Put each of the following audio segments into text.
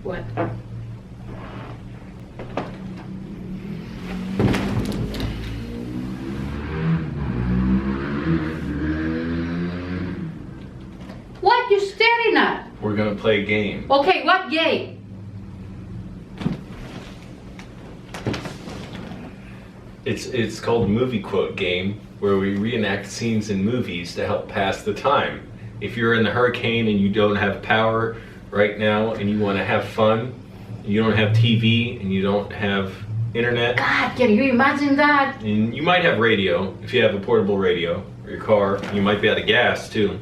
What? What you staring at? We're gonna play a game. Okay, what game? It's called a movie quote game, where we reenact scenes in movies to help pass the time. If you're in the hurricane and you don't have power right now and you want to have fun, you don't have TV and you don't have internet. God, can you imagine that? And you might have radio, if you have a portable radio, or your car. You might be out of gas too.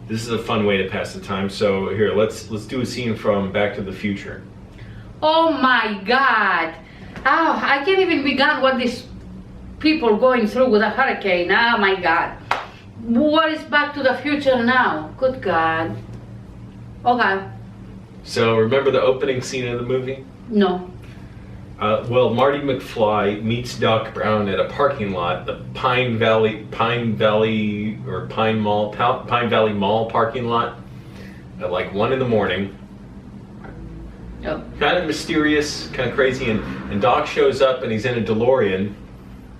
This is a fun way to pass the time. So here, let's do a scene from Back to the Future. Oh my God. Oh, I can't even begin what these people going through with a hurricane. Oh my God. What is Back to the Future now? Good God. Okay. So remember the opening scene of the movie? No. Well, Marty McFly meets Doc Brown at a parking lot, the Pine Valley Mall parking lot, at like 1 in the morning. Oh. Kind of mysterious, kind of crazy, and Doc shows up and he's in a DeLorean,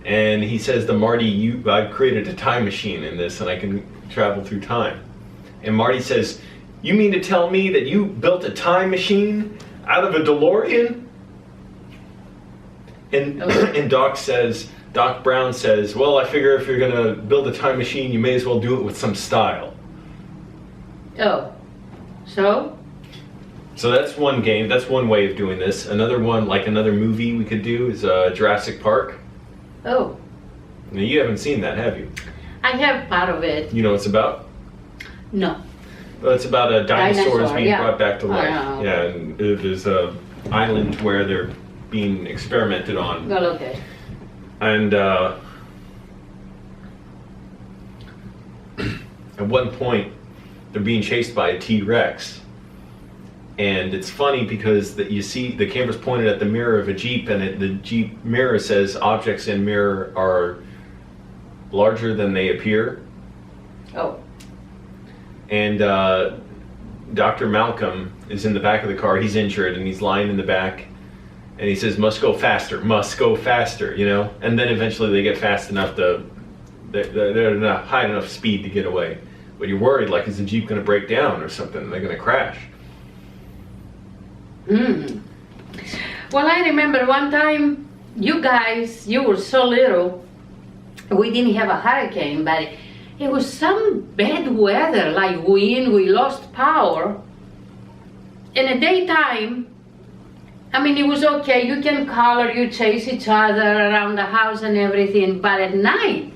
and he says to Marty, I've created a time machine in this and I can travel through time. And Marty says, you mean to tell me that you built a time machine out of a DeLorean? And, and Doc Brown says, well, I figure if you're gonna build a time machine, you may as well do it with some style. Oh. So? So that's one game, that's one way of doing this. Another one, like another movie we could do, is Jurassic Park. Oh. Now you haven't seen that, have you? I have part of it. You know what it's about? No. Well, it's about dinosaurs being yeah. brought back to life. Oh. Yeah, and there's a island where they're being experimented on. Well, okay. And at one point, they're being chased by a T-Rex. And it's funny because you see the camera's pointed at the mirror of a Jeep, and the Jeep mirror says objects in mirror are larger than they appear. Oh. And Dr. Malcolm is in the back of the car. He's injured and he's lying in the back. And he says, must go faster, you know? And then eventually they get fast enough they're not high enough speed to get away. But you're worried, like, is the Jeep gonna break down or something? They're gonna crash. Well, I remember one time, you were so little, we didn't have a hurricane, but it was some bad weather, like wind, we lost power. In the daytime, I mean, it was okay, you can color, you chase each other around the house and everything, but at night,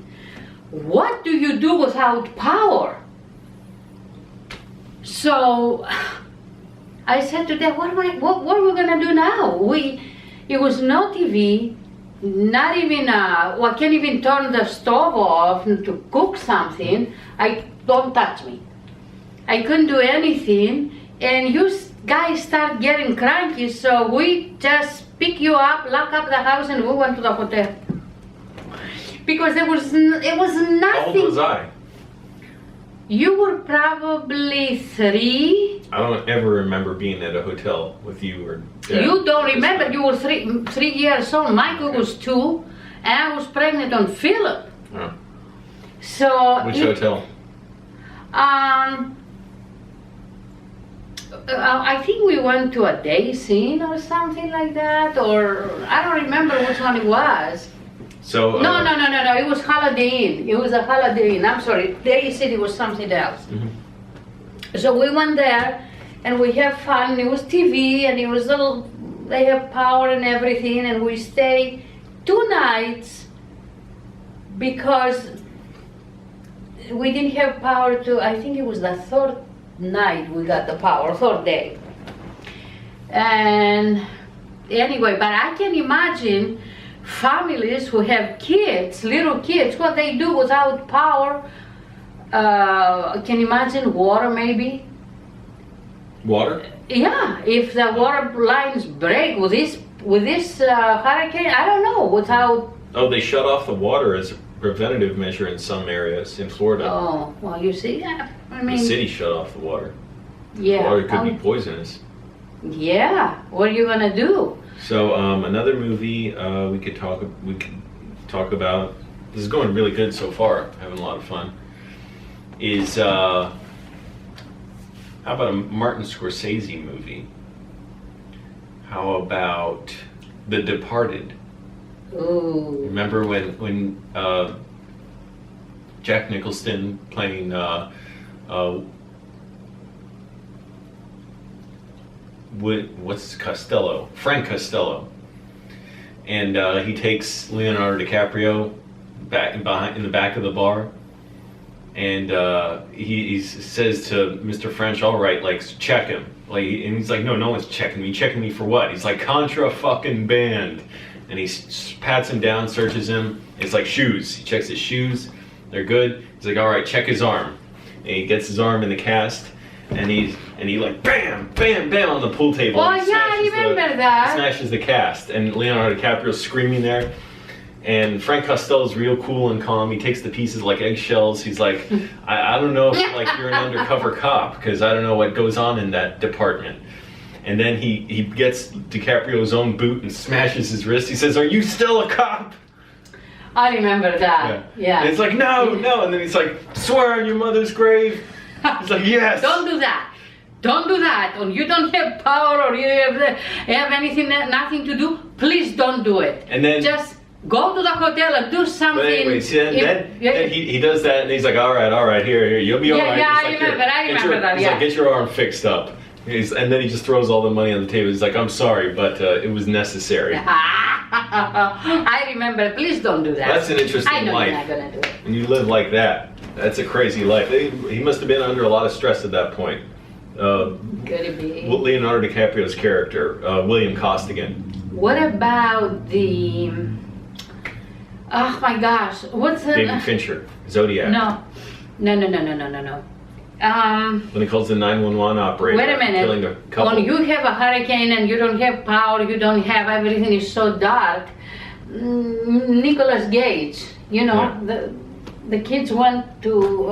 what do you do without power? So, I said to Dad, what are we gonna do now? It was no TV, not even, I can't even turn the stove off to cook something. Don't touch me. I couldn't do anything, and you guys start getting cranky, so we just pick you up, lock up the house, and we went to the hotel. Because it was nothing. How old was I? You were probably 3. I don't ever remember being at a hotel with you or Dad. You don't remember, you were 3 years old. Michael was 2, and I was pregnant on Philip. Oh. So Which hotel? I think we went to a Days Inn or something like that, or I don't remember which one it was. So No, it was Holiday Inn. It was a Holiday Inn. I'm sorry, Days Inn, it was something else. Mm-hmm. So we went there, and we had fun, and it was TV, and it was they have power and everything, and we stayed 2 nights because we didn't have power I think it was the 3rd night we got the power, 3rd day. And anyway, but I can imagine families who have kids, little kids, what they do without power. Can you imagine water maybe? Water? Yeah, if the water lines break with this hurricane, I don't know, without... Oh, they shut off the water as a preventative measure in some areas in Florida. Oh, well, you see, I mean... The city shut off the water. Yeah. The water could be poisonous. Yeah, what are you gonna do? So another movie we could talk about. This is going really good so far. Having a lot of fun. Is how about a Martin Scorsese movie? How about The Departed? Ooh. Remember when Jack Nicholson playing Frank Costello, and he takes Leonardo DiCaprio back in the back of the bar, and he says to Mr. French, "All right, like check him." Like, and he's like, "No one's checking me. Checking me for what?" He's like, "Contra fucking band." And he pats him down, searches him. It's like shoes. He checks his shoes. They're good. He's like, "All right, check his arm." And he gets his arm in the cast, and he like bam, bam, bam on the pool table. Oh yeah, I remember that. Smashes the cast, and Leonardo DiCaprio's screaming there. And Frank Costello's real cool and calm. He takes the pieces like eggshells. He's like, I don't know if like you're an undercover cop, because I don't know what goes on in that department. And then he gets DiCaprio's own boot and smashes his wrist. He says, "Are you still a cop?" I remember that. Yeah. And it's like, no. And then he's like, "Swear on your mother's grave." He's like, "Yes." Don't do that. Don't do that. Or you don't have power, or you have anything, nothing to do. Please don't do it. And then just go to the hotel and do something. But anyway, see, then he does that, and he's like, all right, here, you'll be all right. Yeah, He's I remember that. He's Yeah. like, "Get your arm fixed up." And then he just throws all the money on the table. He's like, "I'm sorry, but it was necessary." I remember. Please don't do that. That's an interesting I know life. you're not gonna do it. When you live like that, that's a crazy life. He must have been under a lot of stress at that point. Could it be? Leonardo DiCaprio's character, William Costigan. What about the? Oh my gosh, what's the? David Fincher, Zodiac. No. When he calls the 911 operator. Wait a minute. Killing a couple. When you have a hurricane and you don't have power, you don't have everything is so dark. Nicolas Gage, you know, the kids went to.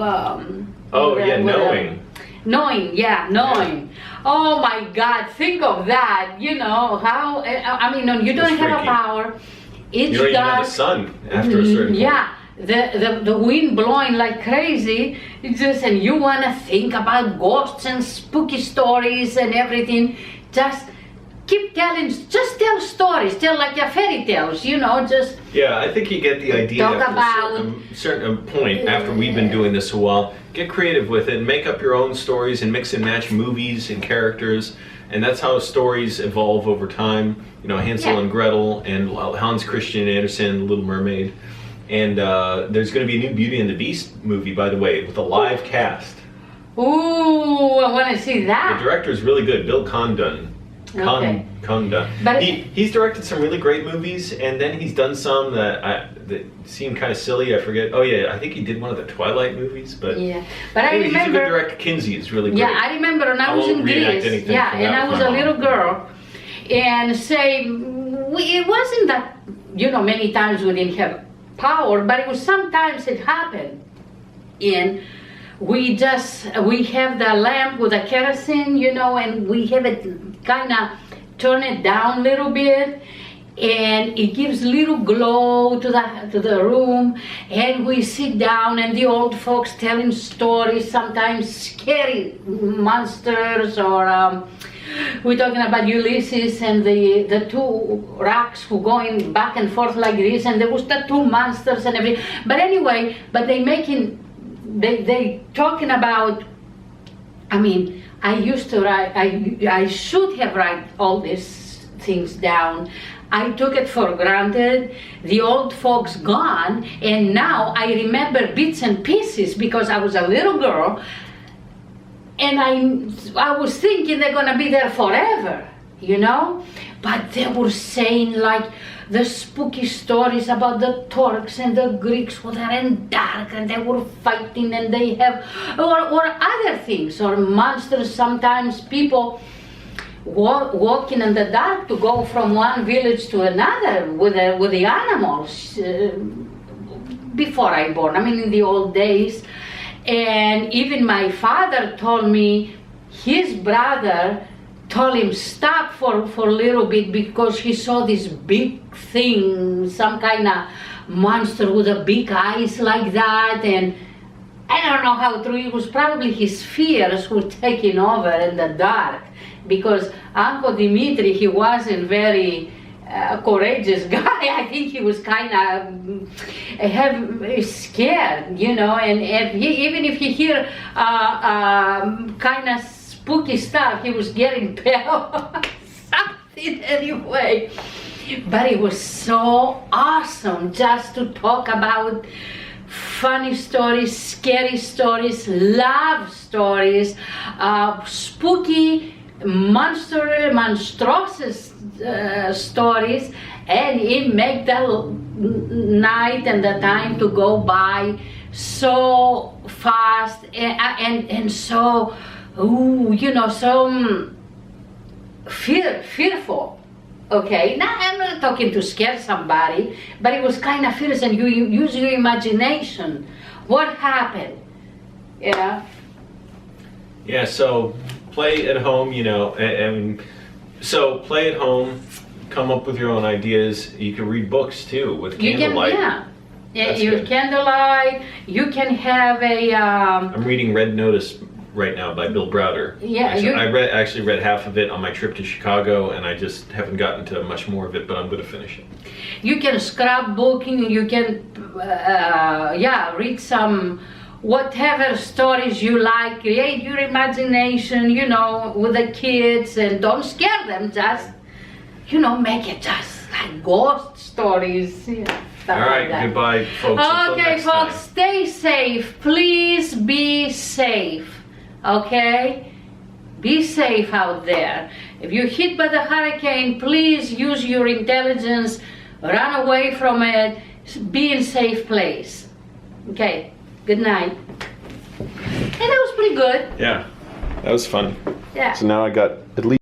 Knowing. Knowing. Oh my God! Think of that. You know how? I mean, you don't have a power. It's you don't even have the sun after a certain point. Yeah. The wind blowing like crazy, and you want to think about ghosts and spooky stories and everything. Just tell stories, tell like your fairy tales, you know, just. Yeah, I think you get the idea talk after about a certain point, after we've been doing this a while, get creative with it and make up your own stories and mix and match movies and characters. And that's how stories evolve over time. You know, Hansel and Gretel and Hans Christian Andersen, Little Mermaid. And there's going to be a new Beauty and the Beast movie, by the way, with a live cast. Ooh, I want to see that. The director is really good, Bill Condon. Okay. Condon. But he's directed some really great movies, and then he's done some that seem kind of silly. I forget. Oh yeah, I think he did one of the Twilight movies. But yeah, but I anyway, remember. He's a good director. Kinsey is really great. Yeah, I remember when I was in Greece. Yeah, and I was a little girl, and it wasn't that, you know, many times we didn't have power, but it was sometimes it happened, and we have the lamp with the kerosene, you know, and we have it kind of turn it down a little bit, and it gives little glow to the room, and we sit down and the old folks telling stories, sometimes scary monsters, or we're talking about Ulysses and the two rocks who going back and forth like this, and there was the two monsters and everything. But anyway, they talking about. I mean, I used to write. I should have write all these things down. I took it for granted. The old folks gone, and now I remember bits and pieces because I was a little girl. And I was thinking they're gonna be there forever, you know? But they were saying like the spooky stories about the Turks and the Greeks who were in dark and they were fighting, and they have, or other things, or monsters, sometimes people walking in the dark to go from one village to another with the animals before I born, I mean in the old days. And even my father told me his brother told him stop for a little bit because he saw this big thing, some kind of monster with a big eyes like that, and I don't know how true it was. Probably his fears were taking over in the dark, because Uncle Dimitri, he wasn't very courageous guy. I think he was kind of scared, you know, and even if he hear kind of spooky stuff, he was getting pale something anyway. But it was so awesome just to talk about funny stories, scary stories, love stories, spooky, monstrous stories, and it make the night and the time to go by so fast and so, you know, so fearful. Okay, now I'm not talking to scare somebody, but it was kind of fierce, and you use your imagination. What happened? Yeah. Yeah, so play at home, you know, and so play at home, come up with your own ideas. You can read books too with candlelight. Yeah, you candlelight. You can have a. I'm reading Red Notice right now by Bill Browder. Yeah, I actually read half of it on my trip to Chicago, and I just haven't gotten to much more of it, but I'm going to finish it. You can scrapbooking. You can, read some whatever stories you like. Create your imagination, you know, with the kids, and don't scare them. Just, you know, make it just like ghost stories. Yeah. All right, like goodbye, folks. Okay, folks, stay safe. Please be safe. Okay? Be safe out there. If you're hit by the hurricane, please use your intelligence, run away from it, be in a safe place. Okay, good night. And that was pretty good. Yeah, that was fun. Yeah. So now I got at least